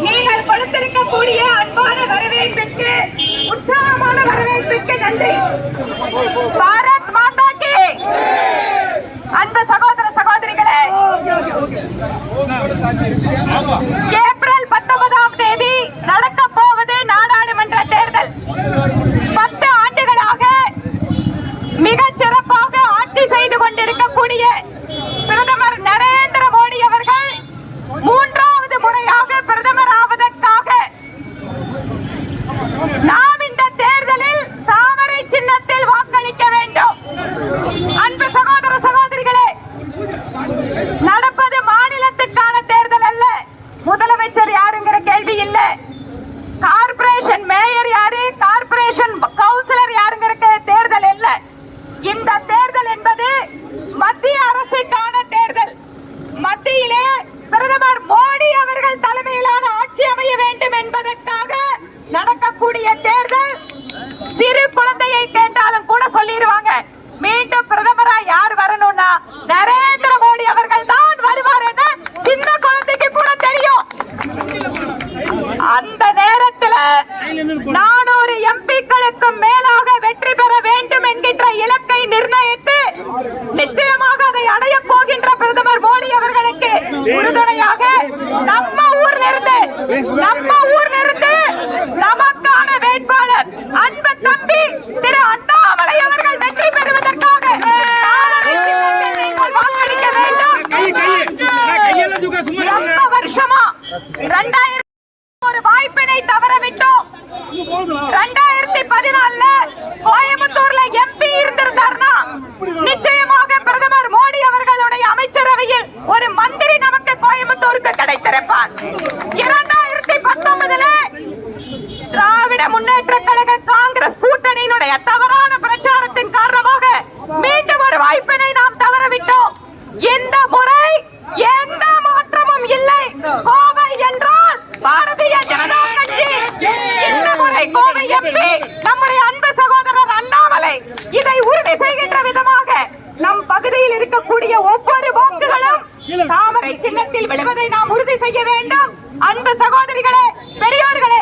நீங்கள் கொடுத்திருக்கக்கூடிய அன்பான வரவேற்புக்கு, உற்சாகமான வரவேற்புக்கு நன்றி. பாரத் மாதா கி. அன்பு சகோதர சகோதரிகளே, ஏப்ரல் 19ஆம் தேதி நடக்க போவது நாடாளுமன்ற தேர்தல். 10 ஆண்டுகளாக மிகச் சிறப்பாக ஆட்சி செய்து கொண்டிருக்கக்கூடிய பிரதமர் நரேந்திர மோடி அவர்கள் 3வது முறையாக பிரதமர் ஆவதற்காக நாம் இந்த தேர்தலில் தாமரை சின்னத்தில் வாக்களிக்க வேண்டும். அன்பு சகோதர சகோதரிகளே, நடப்பது மாநிலத்துக்கான தேர்தல் அல்ல. முதலமைச்சர் யாருங்கிற கேள்வி இல்ல, கார்பரேஷன் மேயர் யாரு, கார்பரேஷன் கவுன்சிலர் யாருங்கிற தேர்தல் இல்ல. இந்த தேர்தல் என்பது மத்திய அரசுக்கான தேர்தல். மத்தியிலே பிரதமர் மோடி அவர்கள் தலைமையிலான ஆட்சி அமைய வேண்டும் என்பதற்காக நடக்கக்கூடிய தேர்தல். சிறு குழந்தையை கேட்டாலும் கூட சொல்லிடுவாங்க, மீண்டும் பிரதமரா யார் வரணும்னா நரேந்திர மோடி அவர்கள் தான் வருவார் என சின்ன குழந்தைக்கு கூட தெரியும். அந்த நேரத்தில் 400 எம்பிக்களுக்கு மேலாக வெற்றி பெற வேண்டும் என்கின்ற இலக்கை நிர்ணயித்து நிச்சயமாக அதை அடைய போகின்ற பிரதமர் மோடி அவர்களுக்கு உறுதுணையாக நம்ம ஊர்ல இருந்து நமக்கான வேட்பாளர் அன்பு தம்பி திரு அண்ணாமலை அவர்கள் வெற்றி பெறுவதற்காக வாக்களிக்க வேண்டும். ரொம்ப வருஷமா 2000 ஒரு வாய்ப்பினை தவறவிட்டோம். 2014 கோயம்புத்தூர்ல எம்பி இருந்திருந்தார்னா நிச்சயமாக பிரதமர் மோடி அவர்களுடைய அமைச்சரவையில் ஒரு மந்திரி நமக்கு கோயம்புத்தூருக்கு கிடைத்திருப்பார். 2019 திராவிட முன்னேற்ற கழக காங்கிரஸ் கூட்டணியினுடைய தவறான பிரச்சாரத்தின் காரணமாக மீண்டும் ஒரு வாய்ப்பினை நாம் தவறவிட்டோம். இந்த முறை எந்த மாற்றமும் இல்லை. கோவை என்றால் பாரதிய ஜனதா கட்சி. இந்த முறை கோவை எம்பி நம்முடைய அன்பு சகோதரர் அண்ணாமலை. இதை உறுதி செய்கின்ற விதமாக நம் பகுதியில் இருக்கக்கூடிய ஒவ்வொரு வாக்குகளும் தாமரை சின்னத்தில் விழுவதை நாம் உறுதி செய்ய வேண்டும். அன்பு சகோதரிகளே, பெரியோர்களே,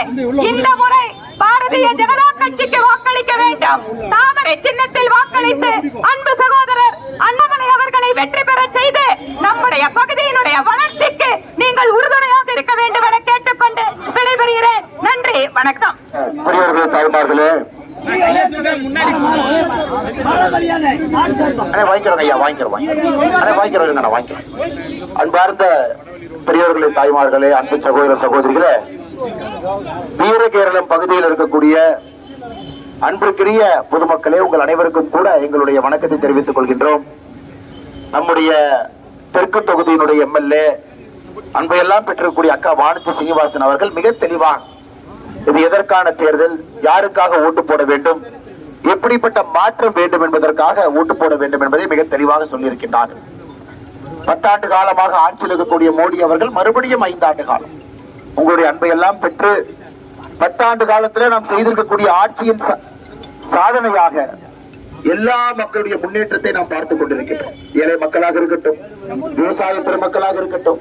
இந்த முறை பாரதிய ஜனதா கட்சிக்கு வாக்களிக்க வேண்டும். தாமரை சின்னத்தில் வாக்களித்து அன்பு சகோதரர் அண்ணாமலை அவர்களை வெற்றி பெற செய்து நம்முடைய பகுதியினுடைய வளர்ச்சிக்கு நீங்கள் உறுதுணையாக இருக்க வேண்டும் என கேட்டுக்கொண்டு விடைபெறுகிறேன். நன்றி, வணக்கம். அன்பார்ந்த பெரியவர்களே, தாய்மார்களே, அன்பு சகோதர சகோதரிகளே, வீரகேரளம் பகுதியில் இருக்கக்கூடிய அன்புக்குரிய பொதுமக்களே, உங்கள் அனைவருக்கும் கூட எங்களுடைய வணக்கத்தை தெரிவித்துக் கொள்கின்றோம். நம்முடைய தெற்கு தொகுதியினுடைய எம்எல்ஏ அன்பையெல்லாம் பெற்றிருக்கக்கூடிய அக்கா வானதி சீனிவாசன் அவர்கள் மிக தெளிவாக இது எதற்கான தேர்தல், யாருக்காக ஓட்டு போட வேண்டும், எப்படிப்பட்ட மாற்றம் வேண்டும் என்பதற்காக ஓட்டு போட வேண்டும் என்பதை மிக தெளிவாக சொல்லியிருக்கின்றார்கள். 10 ஆண்டு காலமாக ஆட்சியில் இருக்கக்கூடிய மோடி அவர்கள் மறுபடியும் 5 ஆண்டு காலம் உங்களுடைய அன்பை எல்லாம் பெற்று 10 ஆண்டு காலத்தில் நாம் செய்திருக்கக்கூடிய ஆட்சியின் சாதனையாக எல்லா மக்களுடைய முன்னேற்றத்தை நாம் பார்த்துக் கொண்டிருக்கின்றோம். ஏழை மக்களாக இருக்கட்டும், விவசாய பெருமக்களாக இருக்கட்டும்,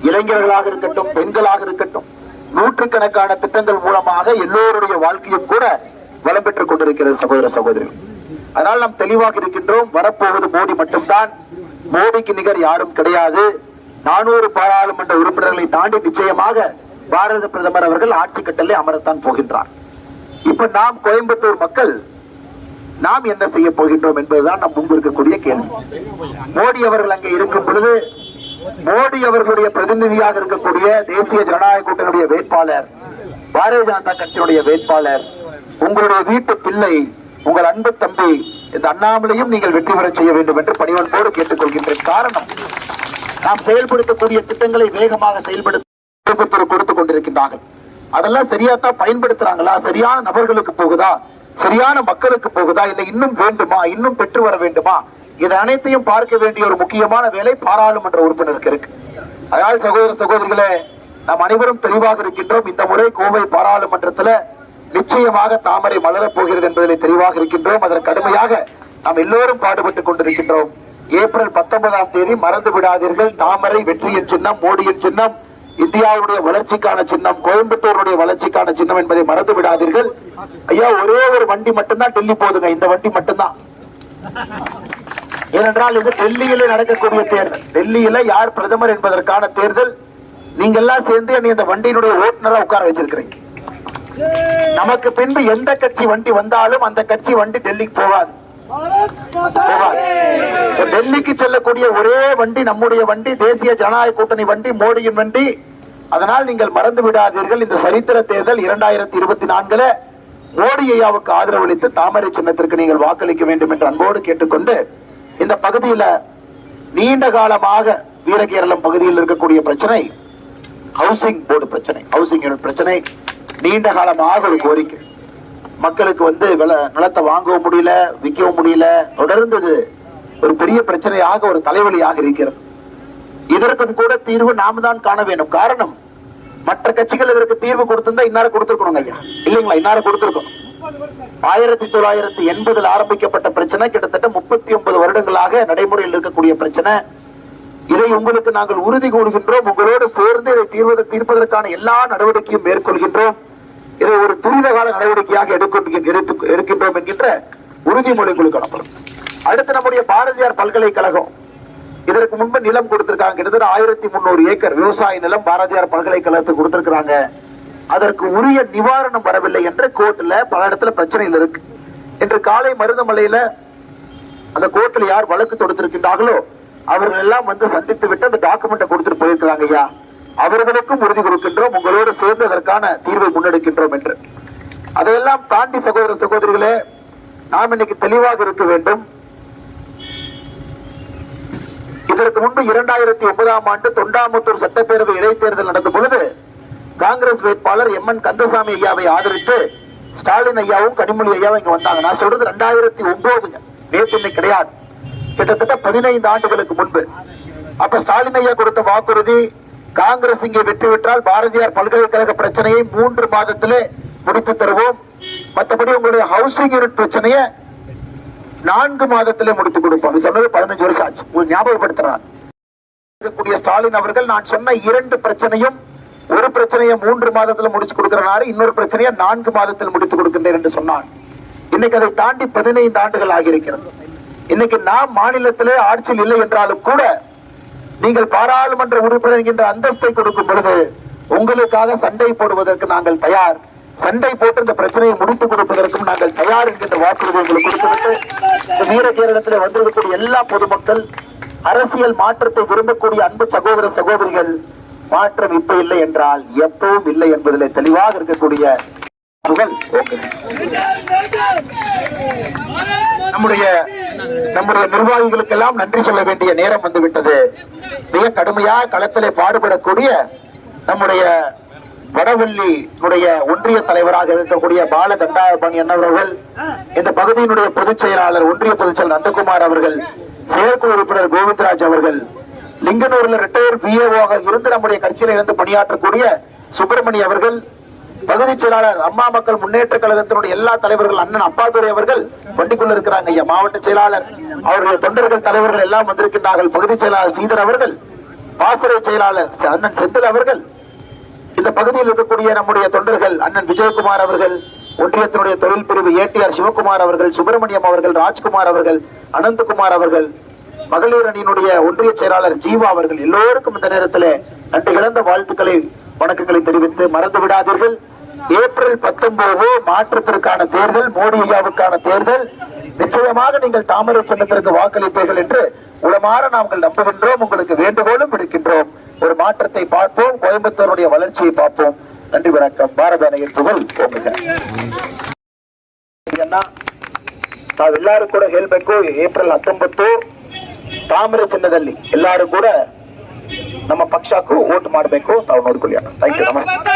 இளைஞர்களாக இருக்கட்டும், பெண்களாக இருக்கட்டும், நூற்றுக்கணக்கான திட்டங்கள் மூலமாக எல்லோருடைய வாழ்க்கையும் கூட வளம் பெற்றுக் கொண்டிருக்கிறது சகோதர சகோதரிகள். அதனால் நாம் தெளிவாக இருக்கின்றோம், வரப்போவது மோடி மட்டும்தான். மோடிக்கு நிகர் யாரும் கிடையாது. 400 பாராளுமன்ற உறுப்பினர்களை தாண்டி நிச்சயமாக பாரத பிரதமர் அவர்கள் ஆட்சி கட்டளை அமரத்தான் போகின்றார். இப்ப நாம் கோயம்புத்தூர் மக்கள் நாம் என்ன செய்ய போகின்றோம் என்பதுதான் நம் முன்பு இருக்கக்கூடிய கேள்வி. மோடி அவர்கள் அங்கே இருக்கும் பொழுது மோடி அவர்களுடைய பிரதிநிதியாக இருக்கக்கூடிய தேசிய ஜனநாயக கூட்டணியுடைய வேட்பாளர், பாரதிய ஜனதா கட்சியினுடைய வேட்பாளர், உங்களுடைய வீட்டு பிள்ளை, உங்கள் அன்பு தம்பி இந்த அண்ணாமலையும் நீங்கள் வெற்றி பெற செய்ய வேண்டும் என்று பணிவன்போடு கேட்டுக்கொள்கின்ற காரணம், நாம் செயல்படுத்தக்கூடிய திட்டங்களை வேகமாக செயல்படுத்த கொடுத்துக் கொண்டிருக்கின்றார்கள். அதெல்லாம் சரியாத்தான் பயன்படுத்துறாங்களா, சரியான நபர்களுக்கு போகுதா, சரியான மக்களுக்கு போகுதா, இல்லை இன்னும் வேண்டுமா, இன்னும் பெற்று வர வேண்டுமா, இது அனைத்தையும் பார்க்க வேண்டிய ஒரு முக்கியமான வேலை பாராளுமன்ற உறுப்பினருக்கு இருக்கு. அதனால் சகோதர சகோதரிகளே, நாம் அனைவரும் தெளிவாக இருக்கின்றோம். இந்த முறை கோவை பாராளுமன்றத்தில் நிச்சயமாக தாமரை மலரப் போகிறது என்பதில் தெளிவாக இருக்கின்றோம். அதற்கு கடுமையாக நாம் எல்லோரும் பாடுபட்டுக் கொண்டிருக்கின்றோம். ஏப்ரல் 19ஆம் தேதி மறந்து விடாதீர்கள். தாமரை வெற்றியின் சின்னம், மோடியின் சின்னம், இந்தியாவுடைய வளர்ச்சிக்கான சின்னம், கோயம்புத்தூருடைய வளர்ச்சிக்கான சின்னம் என்பதை மறந்து விடாதீர்கள். ஐயா, ஒரே ஒரு வண்டி மட்டும்தான் டெல்லி போதுங்க, இந்த வண்டி மட்டும்தான். ஏனென்றால் இது டெல்லியில நடக்கக்கூடிய தேர்தல். டெல்லியில யார் பிரதமர் என்பதற்கான தேர்தல். நீங்க எல்லாம் சேர்ந்து என்னை இந்த வண்டியினுடைய ஓட்டுநரா உட்கார வச்சிருக்கிறீங்க. நமக்கு பின்பு எந்த கட்சி வண்டி வந்தாலும் அந்த கட்சி வண்டி டெல்லிக்கு போகாது. டெல்லிக்கு செல்லக்கூடிய ஒரே வண்டி நம்முடைய வண்டி, தேசிய ஜனநாயக கூட்டணி வண்டி, மோடியின் வண்டி. அதனால் நீங்கள் மறந்து விடாதீர்கள். இந்த சரித்திர தேர்தல் 2024 மோடி ஐயாவுக்கு ஆதரவளித்து தாமரை சின்னத்திற்கு நீங்கள் வாக்களிக்க வேண்டும் என்று அன்போடு கேட்டுக்கொண்டு, இந்த பகுதியில நீண்ட காலமாக வீரகேரளம் பகுதியில் இருக்கக்கூடிய பிரச்சனை ஹவுசிங் போர்டு பிரச்சனை, ஹவுசிங் யூனிட் பிரச்சனை. நீண்ட காலமாக ஒரு கோரிக்கை. மக்களுக்கு நிலத்தை வாங்கவும் முடியல, விற்கவும் முடியல. தொடர்ந்து ஒரு பெரிய பிரச்சனையாக, ஒரு தலைவலியாக இருக்கிறது. இதற்கும் கூட தீர்வு நாம தான் காண வேண்டும். காரணம், மற்ற கட்சிகள் இதற்கு தீர்வு கொடுத்திருந்தா இன்னார கொடுத்திருக்கணும் ஐயா, இல்லைங்களா? இன்னார கொடுத்திருக்கணும். 1980 ஆரம்பிக்கப்பட்ட பிரச்சனை கிட்டத்தட்ட 39 வருடங்களாக நடைமுறையில் இருக்கக்கூடிய பிரச்சனை. இதை உங்களுக்கு நாங்கள் உறுதி கூறுகின்றோம். உங்களோடு சேர்ந்து இதை தீர்ப்பதற்கான எல்லா நடவடிக்கையும் மேற்கொள்கின்றோம். இதை ஒரு துரித கால நடவடிக்கையாக எடுக்கின்றோம் என்கின்ற உறுதிமொழி உங்களுக்கு அனுப்பணும். அடுத்து நம்முடைய பாரதியார் பல்கலைக்கழகம் இதற்கு முன்பு நிலம் கொடுத்திருக்காங்க. கிட்டத்தட்ட 1300 ஏக்கர் விவசாய நிலம் பாரதியார் பல்கலைக்கழகத்துக்கு கொடுத்திருக்கிறாங்க. அதற்கு உரிய நிவாரணம் வரவில்லை என்று கோர்ட்ல பல இடத்துல பிரச்சனைகள் இருக்கு. இன்று காலை மருதமலையில அந்த கோர்ட்ல யார் வழக்கு தொடுத்திருக்கின்றார்களோ அவர்கள் எல்லாம் சந்தித்து விட்டு அந்த டாக்குமெண்ட்டை கொடுத்துட்டு போயிருக்கிறாங்க ஐயா. அவர்களுக்கும் உறுதி கொடுக்கின்றோம், உங்களோடு சேர்ந்து அதற்கான தீர்வை முன்னெடுக்கின்றோம் என்று. அதையெல்லாம் தாண்டி சகோதர சகோதரிகளே, நாம் இன்னைக்கு தெளிவாக இருக்க வேண்டும். இதற்கு முன்பு 2009ஆம் ஆண்டு தொண்டாமுத்தூர் சட்டப்பேரவை இடைத்தேர்தல் நடந்த பொழுது காங்கிரஸ் வேட்பாளர் MN கந்தசாமி ஐயாவை ஆதரித்து ஸ்டாலின் ஐயாவும் கனிமொழி ஐயாவும் இங்க வந்தாங்க. நான் சொல்றது 2009, நேற்று கிடையாது, கிட்டத்தட்ட 15 ஆண்டுகளுக்கு முன்பு. அப்ப ஸ்டாலின் ஐயா கொடுத்த வாக்குறுதி, காங்கிரஸ் இங்கே வெற்றி பெற்றால் பாரதியார் பல்கலைக்கழக பிரச்சனையை 3 மாதத்திலே முடித்து தருவோம், மற்றபடி உங்களுடைய ஹவுசிங் யூனிட் பிரச்சனையை 4 மாதத்திலே முடித்து கொடுப்போம். சொன்னது 15 வருஷம் ஆச்சு. உங்களுக்கு ஞாபகப்படுத்துறார் ஸ்டாலின் அவர்கள். நான் சொன்ன 2 பிரச்சனையும், ஒரு பிரச்சனையை 3 மாதத்தில் முடிச்சு கொடுக்கிறாரு, இன்னொரு பிரச்சனையை 4 மாதத்தில் முடித்து கொடுக்கின்றேன் என்று சொன்னார். இன்னைக்கு அதை தாண்டி 15 ஆண்டுகள் ஆகியிருக்கிறது. இன்னைக்கு நாம் மாநிலத்திலே ஆட்சியில் இல்லை என்றாலும் கூட நீங்கள் பாராளுமன்ற உறுப்பினர் என்கின்ற அந்தஸ்தை கொடுக்கும் பொழுது உங்களுக்காக சண்டை போடுவதற்கு நாங்கள் தயார். சண்டை போட்டு இந்த பிரச்சனையை முடித்துக் கொடுப்பதற்கும் நாங்கள் தயார் என்கின்ற வாக்குறுதி உங்களுக்கு கொடுத்துவிட்டு, இந்த வீரகேரளத்தில் வந்திருக்கக்கூடிய எல்லா பொதுமக்கள், அரசியல் மாற்றத்தை விரும்பக்கூடிய அன்பு சகோதர சகோதரிகள், மாற்றம் இப்ப இல்லை என்றால் எப்பவும் இல்லை என்பதில் தெளிவாக இருக்கக்கூடிய நம்முடைய நிர்வாகிகளுக்கெல்லாம் நன்றி சொல்ல வேண்டிய நேரம் வந்துவிட்டது. மிக கடுமையாக களத்திலே பாடுபடக்கூடிய நம்முடைய வடவள்ளியுடைய ஒன்றிய தலைவராக இருக்கக்கூடிய பால தண்டாபாணி அண்ணவர்கள், இந்த பகுதியினுடைய பொதுச் செயலாளர், ஒன்றிய பொதுச் செயலர் நந்தகுமார் அவர்கள், செயற்குழு உறுப்பினர் கோவிந்தராஜ் அவர்கள், லிங்கனூர்ல ரிட்டையர் பிஏஓவாக இருந்து நம்முடைய கட்சியில இருந்து பணியாற்றக்கூடிய சுப்பிரமணி அவர்கள், பகுதி செயலாளர் அம்மா மக்கள் முன்னேற்ற கழகத்தினுடைய எல்லா தலைவர்கள், அண்ணன் அப்பாதுரை அவர்கள் வண்டிக்குள்ள இருக்கிறாங்க ஐயா. மாவட்ட செயலாளர், அவருடைய தொண்டர்கள், தலைவர்கள் எல்லாம் வந்திருக்கின்றார்கள். பகுதி செயலாளர் சீதர் அவர்கள், பாசறை செயலாளர் அண்ணன் செந்தில் அவர்கள், இந்த பகுதியில் இருக்கக்கூடிய நம்முடைய தொண்டர்கள் அண்ணன் விஜயகுமார் அவர்கள், ஒன்றியத்தினுடைய தொழில் பிரிவு ATR சிவகுமார் அவர்கள், சுப்பிரமணியம் அவர்கள், ராஜ்குமார் அவர்கள், அனந்தகுமார் அவர்கள், மகளிர் அணியினுடைய ஒன்றிய செயலாளர் ஜீவா அவர்கள், எல்லோருக்கும் இந்த நேரத்தில் நன்றி கலந்த வாழ்த்துக்களை, வணக்கங்களை தெரிவித்து மறந்து விடாதீர்கள். ஏப்ரல் 19 மாற்றத்திற்கான தேர்தல், மோடி ஐயாவுக்கான தேர்தல். நிச்சயமாக நீங்கள் தாமரை சின்னத்திற்கு வாக்களிப்பீர்கள் என்று உளமாற நாங்கள் நம்புகின்றோம். உங்களுக்கு வேண்டுகோளும் விடுக்கின்றோம். ஒரு மாற்றத்தை பார்ப்போம், கோயம்புத்தூருடைய வளர்ச்சியை பார்ப்போம். நன்றி, வணக்கம். பாரத அணையின் புகழ் ஓங்குக. ನಾವೆಲ್ಲರೂ ಕೂಡ ಹೇಳಬೇಕು, ಏಪ್ರಿಲ್ 19 ತಾಮ್ರ ಚಿನ್ನದಲ್ಲಿ ಎಲ್ಲರೂ ಕೂಡ ನಮ್ಮ ಪಕ್ಷಕ್ಕೂ ವೋಟ್ ಮಾಡಬೇಕು. ತಾವು ನೋಡ್ಕೊಳ್ಳಿ. Thank you. நன்றி.